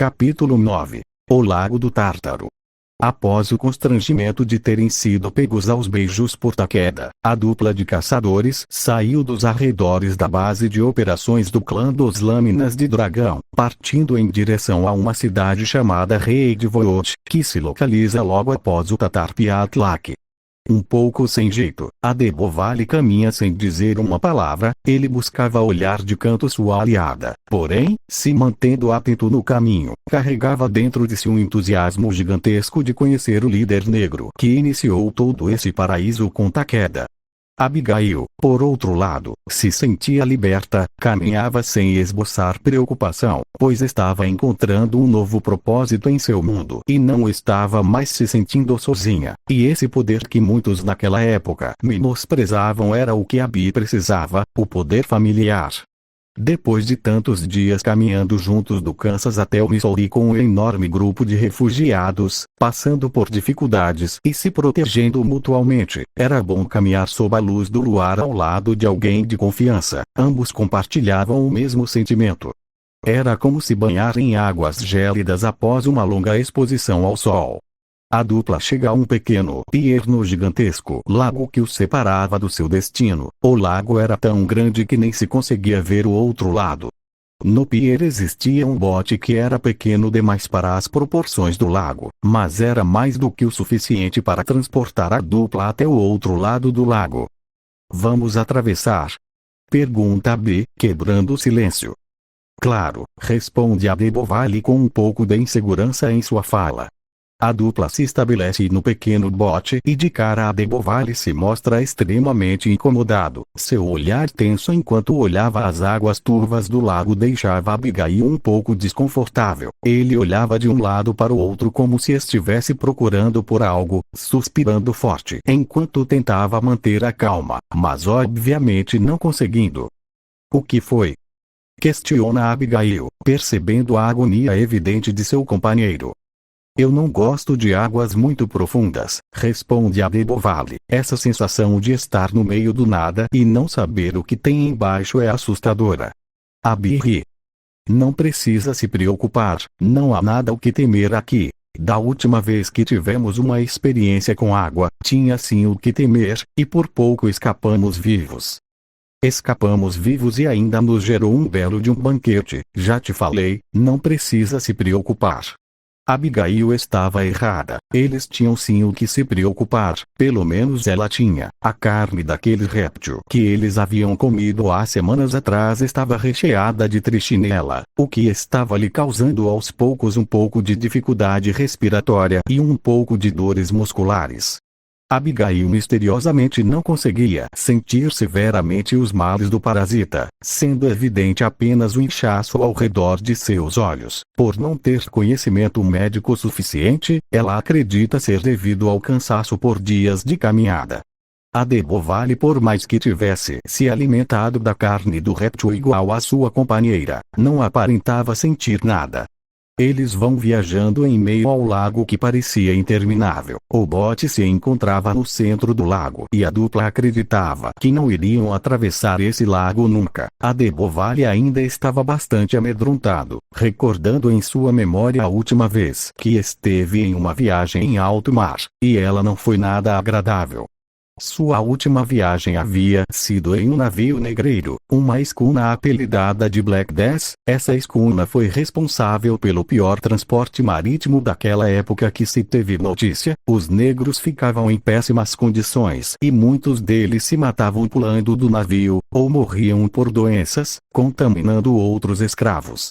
Capítulo 9. O Lago do Tártaro. Após o constrangimento de terem sido pegos aos beijos por Takeda, a dupla de caçadores saiu dos arredores da base de operações do clã dos Lâminas de Dragão, partindo em direção a uma cidade chamada Reidvoot, que se localiza logo após o Tatarpiatlak. Um pouco sem jeito, Adebovale caminha sem dizer uma palavra. Ele buscava olhar de canto sua aliada, porém, se mantendo atento no caminho, carregava dentro de si um entusiasmo gigantesco de conhecer o líder negro que iniciou todo esse paraíso com Takeda. Abigail, por outro lado, se sentia liberta, caminhava sem esboçar preocupação, pois estava encontrando um novo propósito em seu mundo e não estava mais se sentindo sozinha, e esse poder que muitos naquela época menosprezavam era o que Abi precisava, o poder familiar. Depois de tantos dias caminhando juntos do Kansas até o Missouri com um enorme grupo de refugiados, passando por dificuldades e se protegendo mutuamente, era bom caminhar sob a luz do luar ao lado de alguém de confiança. Ambos compartilhavam o mesmo sentimento. Era como se banhar em águas gélidas após uma longa exposição ao sol. A dupla chega a um pequeno pier no gigantesco lago que os separava do seu destino. O lago era tão grande que nem se conseguia ver o outro lado. No pier existia um bote que era pequeno demais para as proporções do lago, mas era mais do que o suficiente para transportar a dupla até o outro lado do lago. "Vamos atravessar?" pergunta Abi, quebrando o silêncio. "Claro", responde Adebovale com um pouco de insegurança em sua fala. A dupla se estabelece no pequeno bote e de cara Adebovale se mostra extremamente incomodado. Seu olhar tenso enquanto olhava as águas turvas do lago deixava Abigail um pouco desconfortável. Ele olhava de um lado para o outro como se estivesse procurando por algo, suspirando forte enquanto tentava manter a calma, mas obviamente não conseguindo. "O que foi?" questiona Abigail, percebendo a agonia evidente de seu companheiro. "Eu não gosto de águas muito profundas", responde Adebovale. Essa sensação de estar no meio do nada e não saber o que tem embaixo é assustadora. Abi ri. "Não precisa se preocupar, não há nada o que temer aqui. Da última vez que tivemos uma experiência com água, tinha sim o que temer, e por pouco escapamos vivos. Escapamos vivos e ainda nos gerou um belo de um banquete. Já te falei, não precisa se preocupar." Abigail estava errada. Eles tinham sim o que se preocupar, pelo menos ela tinha. A carne daquele réptil que eles haviam comido há semanas atrás estava recheada de trichinela, o que estava lhe causando aos poucos um pouco de dificuldade respiratória e um pouco de dores musculares. Abigail misteriosamente não conseguia sentir severamente os males do parasita, sendo evidente apenas o inchaço ao redor de seus olhos. Por não ter conhecimento médico suficiente, ela acredita ser devido ao cansaço por dias de caminhada. Adebovale, por mais que tivesse se alimentado da carne do réptil igual à sua companheira, não aparentava sentir nada. Eles vão viajando em meio ao lago que parecia interminável. O bote se encontrava no centro do lago e a dupla acreditava que não iriam atravessar esse lago nunca. Adebovale ainda estava bastante amedrontado, recordando em sua memória a última vez que esteve em uma viagem em alto mar, e ela não foi nada agradável. Sua última viagem havia sido em um navio negreiro, uma escuna apelidada de Black Death. Essa escuna foi responsável pelo pior transporte marítimo daquela época que se teve notícia. Os negros ficavam em péssimas condições e muitos deles se matavam pulando do navio, ou morriam por doenças, contaminando outros escravos.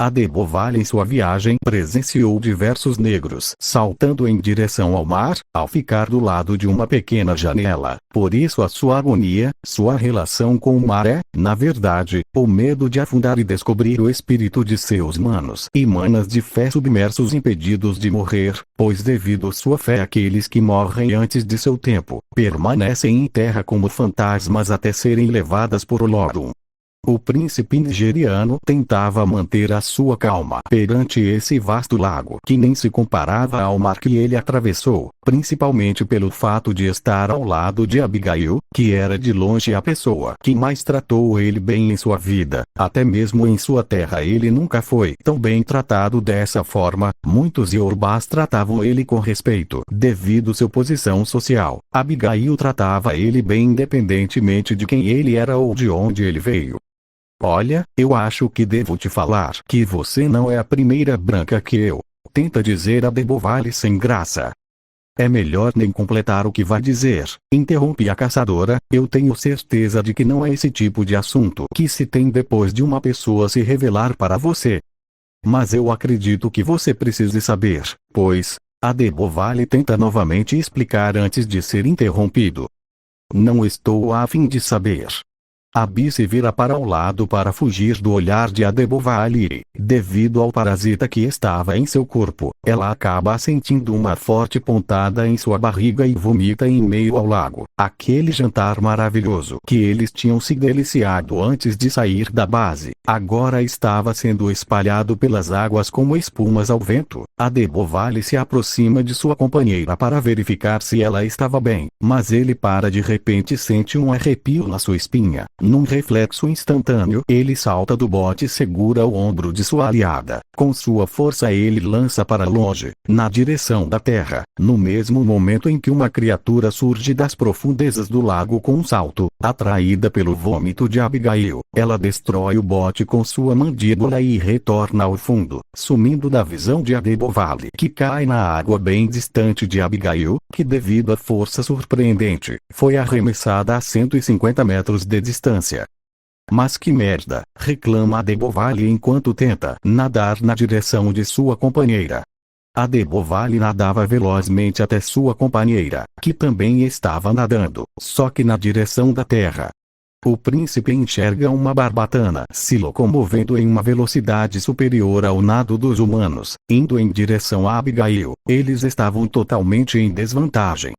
Adebovale em sua viagem presenciou diversos negros saltando em direção ao mar, ao ficar do lado de uma pequena janela. Por isso a sua agonia, sua relação com o mar é, na verdade, o medo de afundar e descobrir o espírito de seus manos e manas de fé submersos impedidos de morrer, pois devido à sua fé aqueles que morrem antes de seu tempo, permanecem em terra como fantasmas até serem levadas por Olodum. O príncipe nigeriano tentava manter a sua calma perante esse vasto lago que nem se comparava ao mar que ele atravessou, principalmente pelo fato de estar ao lado de Abigail, que era de longe a pessoa que mais tratou ele bem em sua vida. Até mesmo em sua terra ele nunca foi tão bem tratado dessa forma. Muitos iorubás tratavam ele com respeito devido sua posição social. Abigail tratava ele bem independentemente de quem ele era ou de onde ele veio. Olha, eu acho que devo te falar que você não é a primeira branca que eu. Tenta dizer a Debovale sem graça. É melhor nem completar o que vai dizer, interrompe a caçadora. Eu tenho certeza de que não é esse tipo de assunto que se tem depois de uma pessoa se revelar para você. Mas eu acredito que você precise saber, pois, a Debovale tenta novamente explicar antes de ser interrompido. Não estou a fim de saber. Abi se vira para o lado para fugir do olhar de Adebovale e, devido ao parasita que estava em seu corpo, ela acaba sentindo uma forte pontada em sua barriga e vomita em meio ao lago. Aquele jantar maravilhoso que eles tinham se deliciado antes de sair da base, agora estava sendo espalhado pelas águas como espumas ao vento. Adebovale se aproxima de sua companheira para verificar se ela estava bem, mas ele para de repente e sente um arrepio na sua espinha. Num reflexo instantâneo, ele salta do bote e segura o ombro de sua aliada. Com sua força ele lança para longe, na direção da terra, no mesmo momento em que uma criatura surge das profundezas do lago com um salto. Atraída pelo vômito de Abigail, ela destrói o bote com sua mandíbula e retorna ao fundo, sumindo da visão de Adebovale, que cai na água bem distante de Abigail, que devido à força surpreendente, foi arremessada a 150 metros de distância. Mas que merda, reclama Adebovale enquanto tenta nadar na direção de sua companheira. Adebovale nadava velozmente até sua companheira, que também estava nadando, só que na direção da terra. O príncipe enxerga uma barbatana se locomovendo em uma velocidade superior ao nado dos humanos, indo em direção a Abigail. Eles estavam totalmente em desvantagem.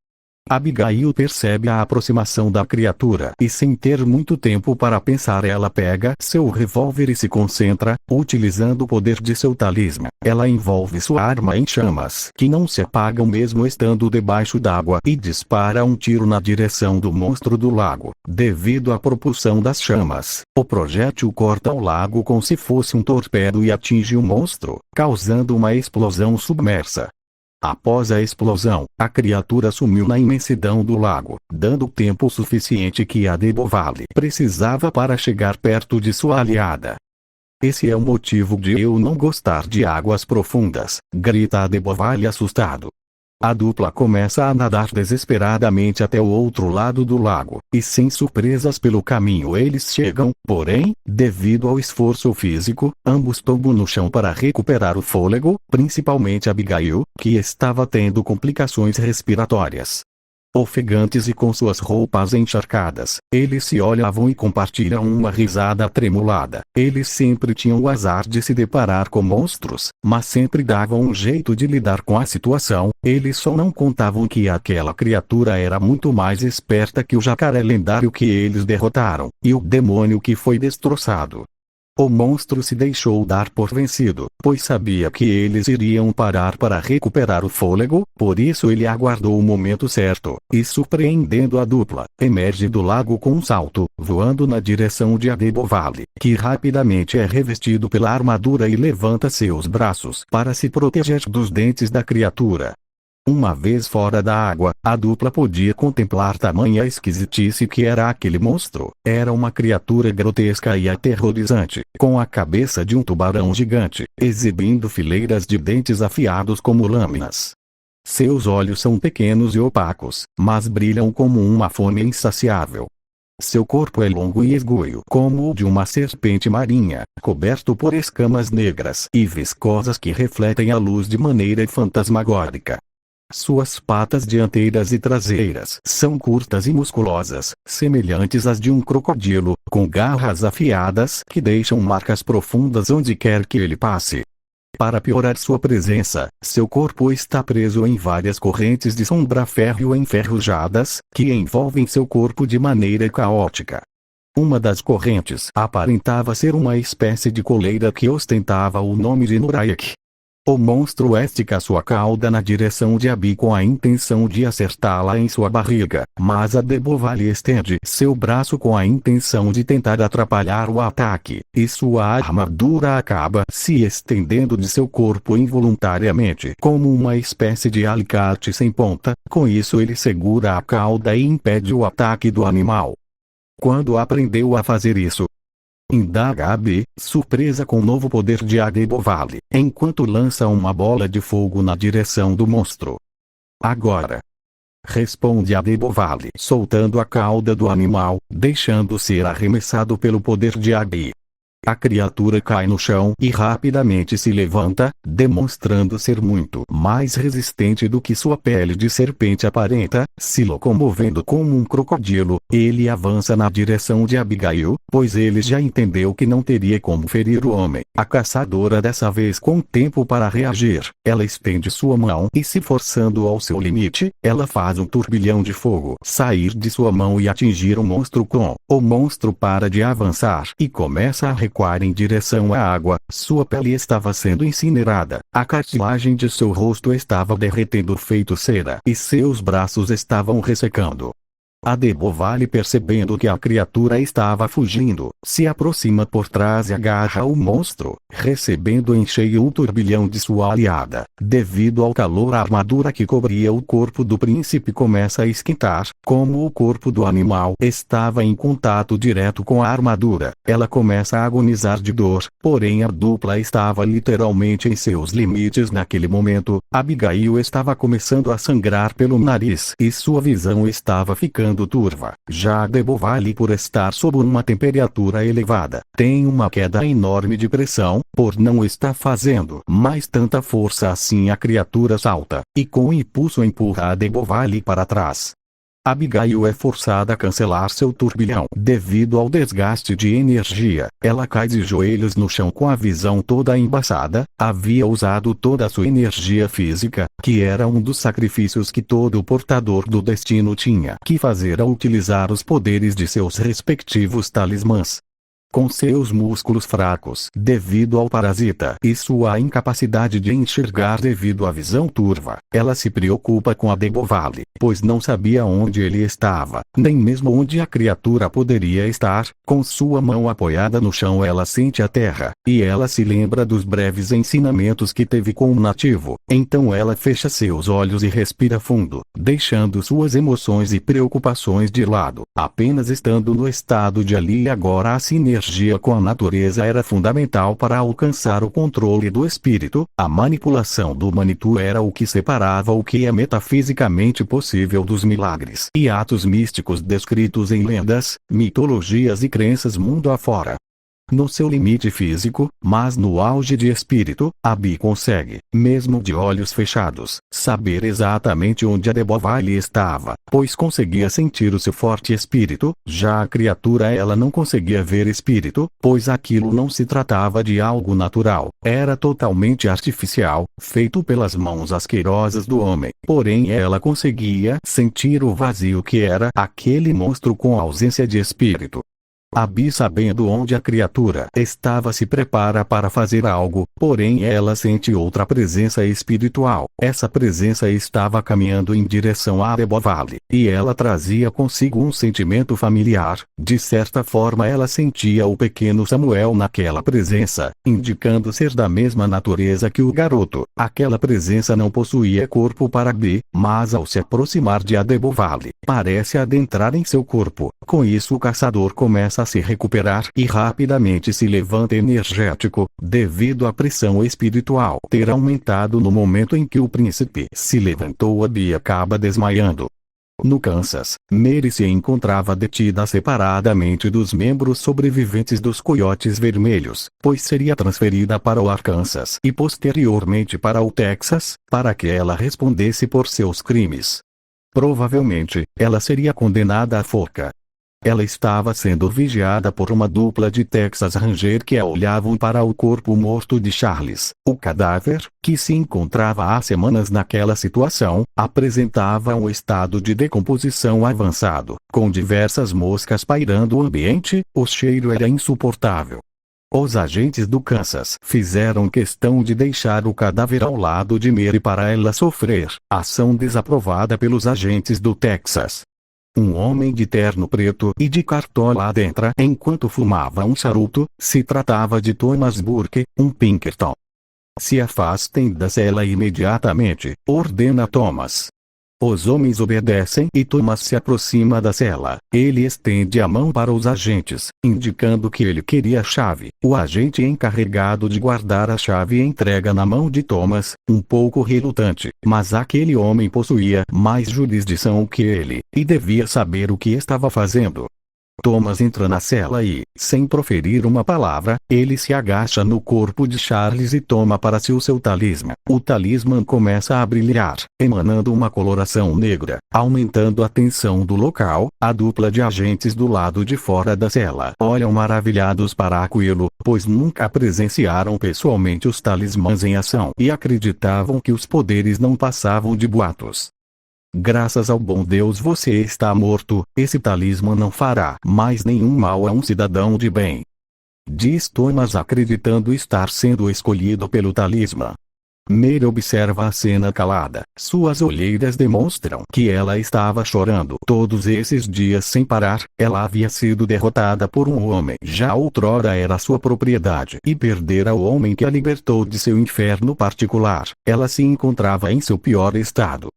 Abigail percebe a aproximação da criatura e, sem ter muito tempo para pensar, ela pega seu revólver e se concentra, utilizando o poder de seu talismã. Ela envolve sua arma em chamas que não se apagam mesmo estando debaixo d'água e dispara um tiro na direção do monstro do lago. Devido à propulsão das chamas, o projétil corta o lago como se fosse um torpedo e atinge o monstro, causando uma explosão submersa. Após a explosão, a criatura sumiu na imensidão do lago, dando tempo suficiente que Adebovale precisava para chegar perto de sua aliada. Esse é o motivo de eu não gostar de águas profundas, grita Adebovale assustado. A dupla começa a nadar desesperadamente até o outro lado do lago, e sem surpresas pelo caminho eles chegam, porém, devido ao esforço físico, ambos tombam no chão para recuperar o fôlego, principalmente Abigail, que estava tendo complicações respiratórias. Ofegantes e com suas roupas encharcadas, eles se olhavam e compartilham uma risada tremulada. Eles sempre tinham o azar de se deparar com monstros, mas sempre davam um jeito de lidar com a situação. Eles só não contavam que aquela criatura era muito mais esperta que o jacaré lendário que eles derrotaram, e o demônio que foi destroçado. O monstro se deixou dar por vencido, pois sabia que eles iriam parar para recuperar o fôlego, por isso ele aguardou o momento certo, e surpreendendo a dupla, emerge do lago com um salto, voando na direção de Adebovale, que rapidamente é revestido pela armadura e levanta seus braços para se proteger dos dentes da criatura. Uma vez fora da água, a dupla podia contemplar tamanha esquisitice que era aquele monstro. Era uma criatura grotesca e aterrorizante, com a cabeça de um tubarão gigante, exibindo fileiras de dentes afiados como lâminas. Seus olhos são pequenos e opacos, mas brilham como uma fome insaciável. Seu corpo é longo e esguio como o de uma serpente marinha, coberto por escamas negras e viscosas que refletem a luz de maneira fantasmagórica. Suas patas dianteiras e traseiras são curtas e musculosas, semelhantes às de um crocodilo, com garras afiadas que deixam marcas profundas onde quer que ele passe. Para piorar sua presença, seu corpo está preso em várias correntes de sombra férreo enferrujadas, que envolvem seu corpo de maneira caótica. Uma das correntes aparentava ser uma espécie de coleira que ostentava o nome de Nurayak. O monstro estica sua cauda na direção de Abi com a intenção de acertá-la em sua barriga, mas a Debovali estende seu braço com a intenção de tentar atrapalhar o ataque, e sua armadura acaba se estendendo de seu corpo involuntariamente como uma espécie de alicate sem ponta. Com isso ele segura a cauda e impede o ataque do animal. Quando aprendeu a fazer isso? Indaga Abi, surpresa com o novo poder de Adebovali, enquanto lança uma bola de fogo na direção do monstro. Agora! Responde Adebovali, soltando a cauda do animal, deixando ser arremessado pelo poder de Abi. A criatura cai no chão e rapidamente se levanta, demonstrando ser muito mais resistente do que sua pele de serpente aparenta, se locomovendo como um crocodilo. Ele avança na direção de Abigail, pois ele já entendeu que não teria como ferir o homem. A caçadora dessa vez com tempo para reagir, ela estende sua mão e, se forçando ao seu limite, ela faz um turbilhão de fogo sair de sua mão e atingir o monstro o monstro para de avançar e começa a recuar em direção à água. Sua pele estava sendo incinerada, a cartilagem de seu rosto estava derretendo feito cera e seus braços estavam ressecando. Adebovali, percebendo que a criatura estava fugindo, se aproxima por trás e agarra o monstro, recebendo em cheio o turbilhão de sua aliada. Devido ao calor, a armadura que cobria o corpo do príncipe começa a esquentar. Como o corpo do animal estava em contato direto com a armadura, ela começa a agonizar de dor, porém a dupla estava literalmente em seus limites naquele momento. Abigail estava começando a sangrar pelo nariz e sua visão estava ficando turva. Já Adebovali, por estar sob uma temperatura elevada, tem uma queda enorme de pressão, por não estar fazendo mais tanta força assim. A criatura salta, e com impulso empurra Adebovali para trás. Abigail é forçada a cancelar seu turbilhão. Devido ao desgaste de energia, ela cai de joelhos no chão com a visão toda embaçada. Havia usado toda a sua energia física, que era um dos sacrifícios que todo portador do destino tinha que fazer ao utilizar os poderes de seus respectivos talismãs. Com seus músculos fracos devido ao parasita e sua incapacidade de enxergar devido à visão turva, ela se preocupa com Adebovali, pois não sabia onde ele estava, nem mesmo onde a criatura poderia estar. Com sua mão apoiada no chão, ela sente a terra, e ela se lembra dos breves ensinamentos que teve com o nativo. Então ela fecha seus olhos e respira fundo, deixando suas emoções e preocupações de lado. Apenas estando no estado de ali e agora, a sinergia com a natureza era fundamental para alcançar o controle do espírito. A manipulação do Manitou era o que separava o que é metafisicamente possível dos milagres e atos místicos descritos em lendas, mitologias e crenças mundo afora. No seu limite físico, mas no auge de espírito, Abi consegue, mesmo de olhos fechados, saber exatamente onde Adebovali estava, pois conseguia sentir o seu forte espírito. Já a criatura, ela não conseguia ver espírito, pois aquilo não se tratava de algo natural, era totalmente artificial, feito pelas mãos asquerosas do homem. Porém ela conseguia sentir o vazio que era aquele monstro com ausência de espírito. Abi, sabendo onde a criatura estava, se prepara para fazer algo, porém ela sente outra presença espiritual. Essa presença estava caminhando em direção a Adebovali, e ela trazia consigo um sentimento familiar. De certa forma ela sentia o pequeno Samuel naquela presença, indicando ser da mesma natureza que o garoto. Aquela presença não possuía corpo para Abi, mas ao se aproximar de Adebovali, parece adentrar em seu corpo. Com isso o caçador começa a se recuperar e rapidamente se levanta energético, devido à pressão espiritual ter aumentado. No momento em que o príncipe se levantou, Abi acaba desmaiando. No Kansas, Mary se encontrava detida separadamente dos membros sobreviventes dos Coiotes Vermelhos, pois seria transferida para o Arkansas e posteriormente para o Texas, para que ela respondesse por seus crimes. Provavelmente, ela seria condenada à forca. Ela estava sendo vigiada por uma dupla de Texas Ranger que a olhavam para o corpo morto de Charles. O cadáver, que se encontrava há semanas naquela situação, apresentava um estado de decomposição avançado. com diversas moscas pairando o ambiente. O cheiro era insuportável. Os agentes do Kansas fizeram questão de deixar o cadáver ao lado de Mary para ela sofrer, ação desaprovada pelos agentes do Texas. Um homem de terno preto e de cartola adentra enquanto fumava um charuto. Se tratava de Thomas Burke, um Pinkerton. Se afastem da cela imediatamente, ordena Thomas. Os homens obedecem e Thomas se aproxima da cela. Ele estende a mão para os agentes, indicando que ele queria a chave. O agente encarregado de guardar a chave entrega na mão de Thomas, um pouco relutante, mas aquele homem possuía mais jurisdição que ele, e devia saber o que estava fazendo. Thomas entra na cela e, sem proferir uma palavra, ele se agacha no corpo de Charles e toma para si o seu talismã. O talismã começa a brilhar, emanando uma coloração negra, aumentando a tensão do local. A dupla de agentes do lado de fora da cela olham maravilhados para aquilo, pois nunca presenciaram pessoalmente os talismãs em ação e acreditavam que os poderes não passavam de boatos. Graças ao bom Deus você está morto, esse talismã não fará mais nenhum mal a um cidadão de bem. Diz Thomas acreditando estar sendo escolhido pelo talismã. Mary observa a cena calada. Suas olheiras demonstram que ela estava chorando todos esses dias sem parar. Ela havia sido derrotada por um homem. Já outrora era sua propriedade e perdera o homem que a libertou de seu inferno particular. Ela se encontrava em seu pior estado.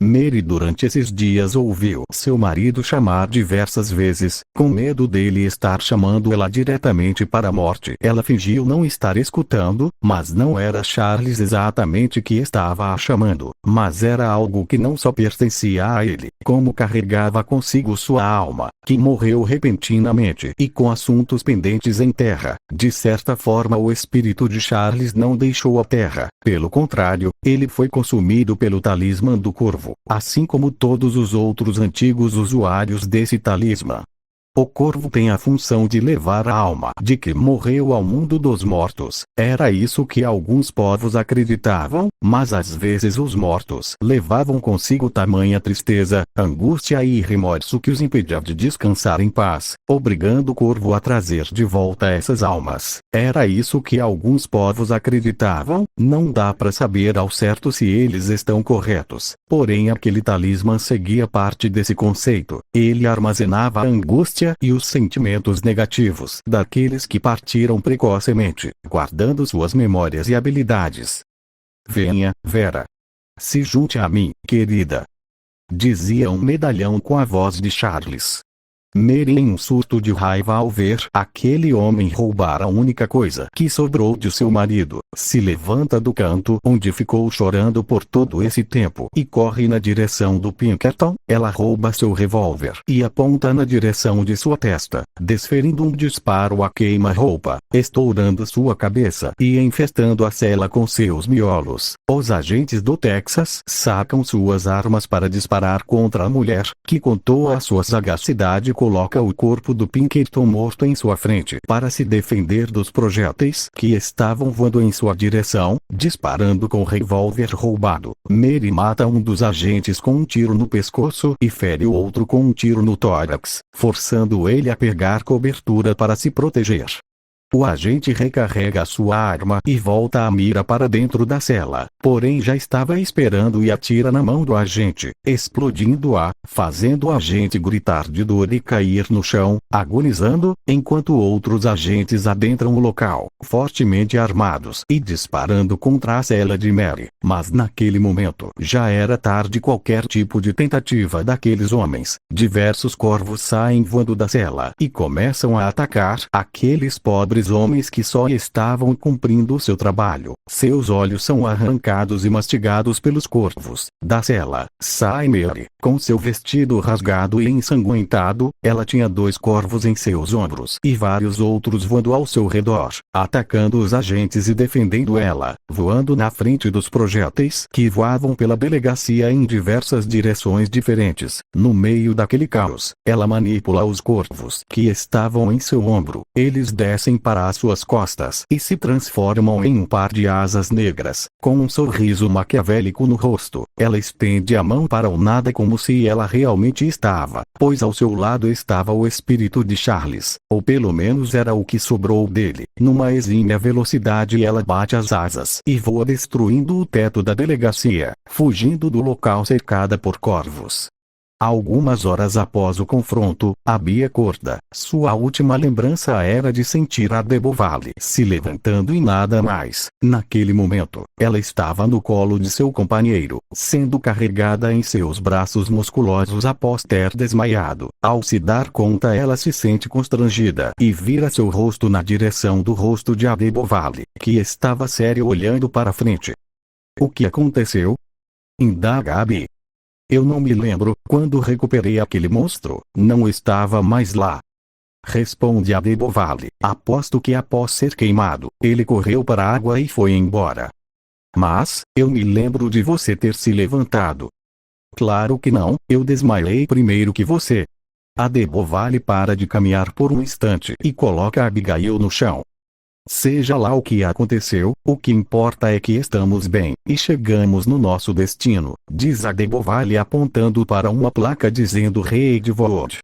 Mary durante esses dias ouviu seu marido chamar diversas vezes, com medo dele estar chamando ela diretamente para a morte. Ela fingiu não estar escutando, mas não era Charles exatamente que estava a chamando, mas era algo que não só pertencia a ele, como carregava consigo sua alma, que morreu repentinamente e com assuntos pendentes em terra. De certa forma o espírito de Charles não deixou a terra, pelo contrário, ele foi consumido pelo talismã do corvo, assim como todos os outros antigos usuários desse talismã. O corvo tem a função de levar a alma de que morreu ao mundo dos mortos. Era isso que alguns povos acreditavam, mas às vezes os mortos levavam consigo tamanha tristeza, angústia e remorso que os impedia de descansar em paz, obrigando o corvo a trazer de volta essas almas. Era isso que alguns povos acreditavam. Não dá para saber ao certo se eles estão corretos, porém aquele talismã seguia parte desse conceito. Ele armazenava a angústia e os sentimentos negativos daqueles que partiram precocemente, guardando suas memórias e habilidades. Venha, Vera. Se junte a mim, querida. Dizia um medalhão com a voz de Charles. Mary em um surto de raiva ao ver aquele homem roubar a única coisa que sobrou de seu marido, se levanta do canto onde ficou chorando por todo esse tempo e corre na direção do Pinkerton. Ela rouba seu revólver e aponta na direção de sua testa, desferindo um disparo a queima-roupa, estourando sua cabeça e infestando a cela com seus miolos. Os agentes do Texas sacam suas armas para disparar contra a mulher, que com toda a sua sagacidade coloca o corpo do Pinkerton morto em sua frente para se defender dos projéteis que estavam voando em sua direção, disparando com o revólver roubado. Mary mata um dos agentes com um tiro no pescoço e fere o outro com um tiro no tórax, forçando ele a pegar cobertura para se proteger. O agente recarrega sua arma e volta a mira para dentro da cela, porém já estava esperando e atira na mão do agente, explodindo-a, fazendo o agente gritar de dor e cair no chão, agonizando, enquanto outros agentes adentram o local, fortemente armados e disparando contra a cela de Mary. Mas naquele momento, já era tarde. Qualquer tipo de tentativa daqueles homens. Diversos corvos saem voando da cela e começam a atacar aqueles pobres homens que só estavam cumprindo seu trabalho. Seus olhos são arrancados e mastigados pelos corvos. Da cela, sai Mary, com seu vestido rasgado e ensanguentado. Ela tinha 2 corvos em seus ombros e vários outros voando ao seu redor, atacando os agentes e defendendo ela, voando na frente dos projéteis que voavam pela delegacia em diversas direções diferentes. No meio daquele caos, ela manipula os corvos que estavam em seu ombro. Eles descem para as suas costas e se transformam em um par de asas negras, com um sorriso maquiavélico no rosto. Ela estende a mão para o nada como se ela realmente estava, pois ao seu lado estava o espírito de Charles, ou pelo menos era o que sobrou dele. Numa exímia velocidade ela bate as asas e voa destruindo o teto da delegacia, fugindo do local cercada por corvos. Algumas horas após o confronto, Abby acorda. Sua última lembrança era de sentir a de Beauval se levantando e nada mais. Naquele momento, ela estava no colo de seu companheiro, sendo carregada em seus braços musculosos após ter desmaiado. Ao se dar conta, ela se sente constrangida e vira seu rosto na direção do rosto de de Beauval, que estava sério olhando para frente. O que aconteceu? Indaga Abby. Eu não me lembro. Quando recuperei aquele monstro, não estava mais lá. Responde de Beauval. Aposto que após ser queimado, ele correu para a água e foi embora. Mas, eu me lembro de você ter se levantado. Claro que não, eu desmaiei primeiro que você. de Beauval para de caminhar por um instante e coloca Abigail no chão. Seja lá o que aconteceu, o que importa é que estamos bem, e chegamos no nosso destino, diz de Beauval apontando para uma placa dizendo Redwood.